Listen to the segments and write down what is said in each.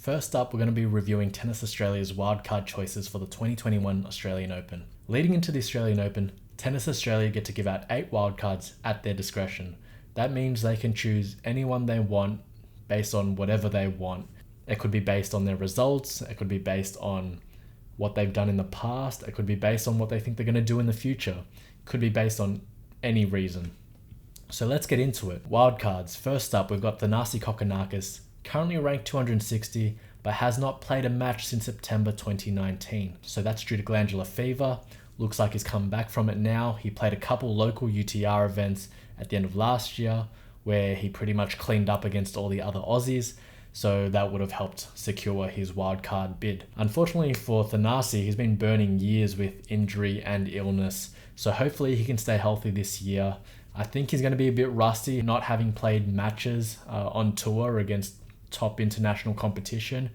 First up, we're going to be reviewing Tennis Australia's wildcard choices for the 2021 Australian Open. Leading into the Australian Open, Tennis Australia get to give out 8 wildcards at their discretion. That means they can choose anyone they want based on whatever they want. It could be based on their results, it could be based on what they've done in the past, it could be based on what they think they're going to do in the future, it could be based on any reason. So let's get into it. Wildcards. First up, we've got Thanasi Kokkinakis, currently ranked 260, but has not played a match since September 2019. So that's due to glandular fever. Looks like he's come back from it now. He played a couple local UTR events at the end of last year where he pretty much cleaned up against all the other Aussies. So that would have helped secure his wildcard bid. Unfortunately for Thanasi, he's been burning years with injury and illness. So hopefully he can stay healthy this year. I think he's going to be a bit rusty, not having played matches on tour against top international competition,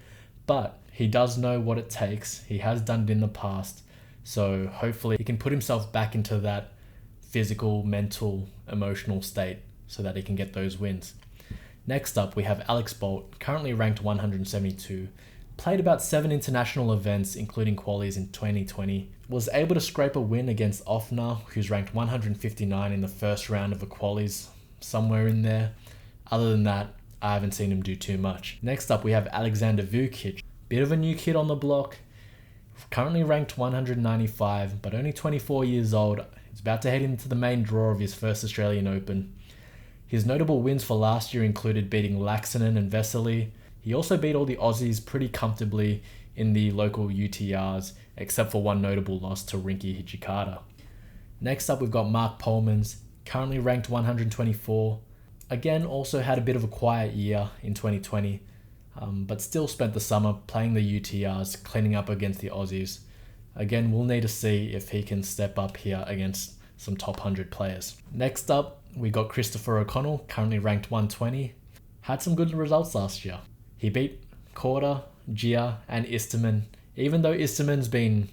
but he does know what it takes. He has done it in the past, so hopefully he can put himself back into that physical, mental, emotional state so that he can get those wins. Next up, we have Alex Bolt, currently ranked 172, played about 7 international events, including qualies in 2020, was able to scrape a win against Offner, who's ranked 159 in the first round of the qualies, somewhere in there. Other than that, I haven't seen him do too much. Next up, we have Alexander Vukic, bit of a new kid on the block, currently ranked 195, but only 24 years old. He's about to head into the main draw of his first Australian Open. His notable wins for last year included beating Laxinen and Vesely. He also beat all the Aussies pretty comfortably in the local UTRs, except for one notable loss to Rinky Hijikata. Next up, we've got Mark Polmans, currently ranked 124. Again, also had a bit of a quiet year in 2020, but still spent the summer playing the UTRs, cleaning up against the Aussies. Again, we'll need to see if he can step up here against some top 100 players. Next up, we got Christopher O'Connell, currently ranked 120. Had some good results last year. He beat Korda, Gia, and Isterman. Even though Isterman's been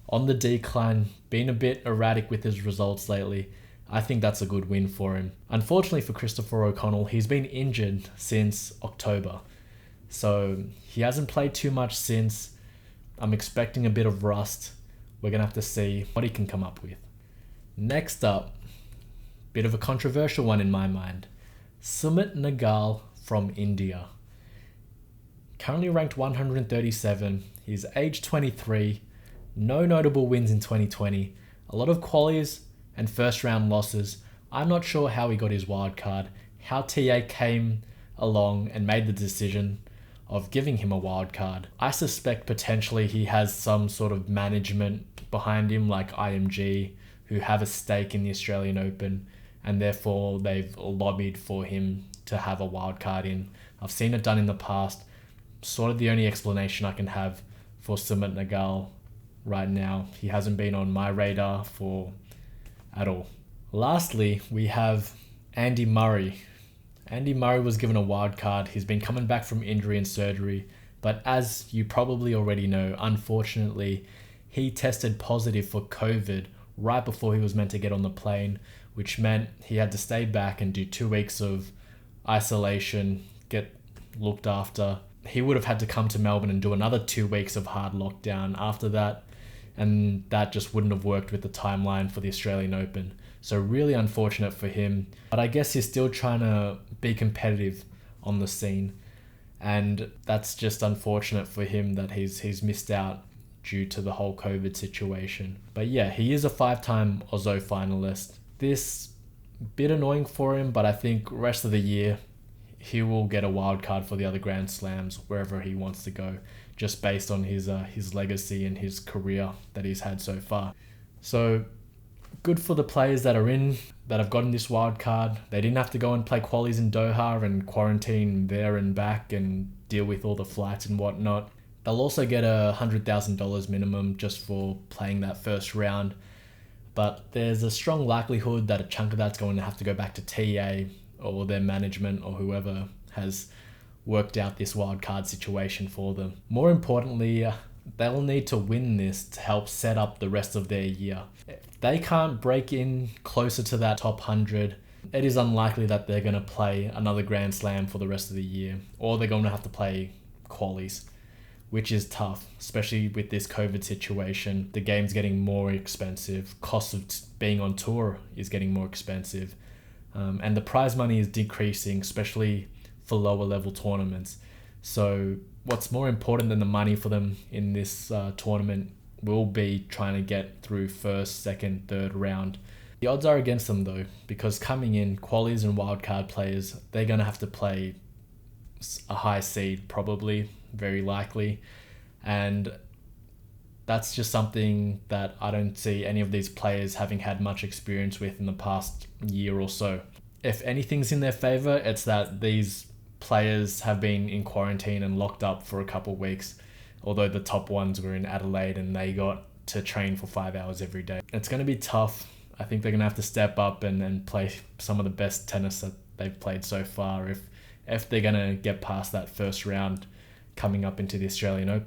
on the decline, been a bit erratic with his results lately, I think that's a good win for him. Unfortunately for Christopher O'Connell, he's been injured since October. So he hasn't played too much since. I'm expecting a bit of rust. We're going to have to see what he can come up with. Next up, bit of a controversial one in my mind. Sumit Nagal from India. Currently ranked 137. He's age 23. No notable wins in 2020. A lot of qualies and first round losses. I'm not sure how he got his wild card, how TA came along and made the decision of giving him a wild card. I suspect potentially he has some sort of management behind him like IMG, who have a stake in the Australian Open, and therefore they've lobbied for him to have a wild card in. I've seen it done in the past. Sort of the only explanation I can have for Sumit Nagal right now. He hasn't been on my radar at all. Lastly, we have Andy Murray. Andy Murray was given a wild card. He's been coming back from injury and surgery, but as you probably already know, unfortunately, he tested positive for COVID right before he was meant to get on the plane, which meant he had to stay back and do 2 weeks of isolation, get looked after. He would have had to come to Melbourne and do another 2 weeks of hard lockdown after that, and that just wouldn't have worked with the timeline for the Australian Open. So really unfortunate for him, but I guess he's still trying to be competitive on the scene, and that's just unfortunate for him that he's missed out due to the whole COVID situation. But yeah, he is a 5-time Ausso finalist. This bit annoying for him, but I think rest of the year he will get a wild card for the other Grand Slams wherever he wants to go, just based on his legacy and his career that he's had so far. So good for the players that have gotten this wild card. They didn't have to go and play qualies in Doha and quarantine there and back and deal with all the flights and whatnot. They'll also get $100,000 minimum just for playing that first round. But there's a strong likelihood that a chunk of that's going to have to go back to TA or their management or whoever has worked out this wildcard situation for them. More importantly, they'll need to win this to help set up the rest of their year. If they can't break in closer to that top 100, it is unlikely that they're going to play another Grand Slam for the rest of the year, or they're going to have to play qualies, which is tough, especially with this COVID situation. The game's getting more expensive. Cost of being on tour is getting more expensive. And the prize money is decreasing, especially for lower level tournaments. So what's more important than the money for them in this tournament will be trying to get through first, second, third round. The odds are against them though, because coming in, qualies and wildcard players, they're going to have to play a high seed probably, very likely. And that's just something that I don't see any of these players having had much experience with in the past year or so. If anything's in their favor, it's that these players have been in quarantine and locked up for a couple of weeks, although the top ones were in Adelaide and they got to train for 5 hours every day. It's going to be tough. I think they're going to have to step up and play some of the best tennis that they've played so far if they're going to get past that first round coming up into the Australian Open.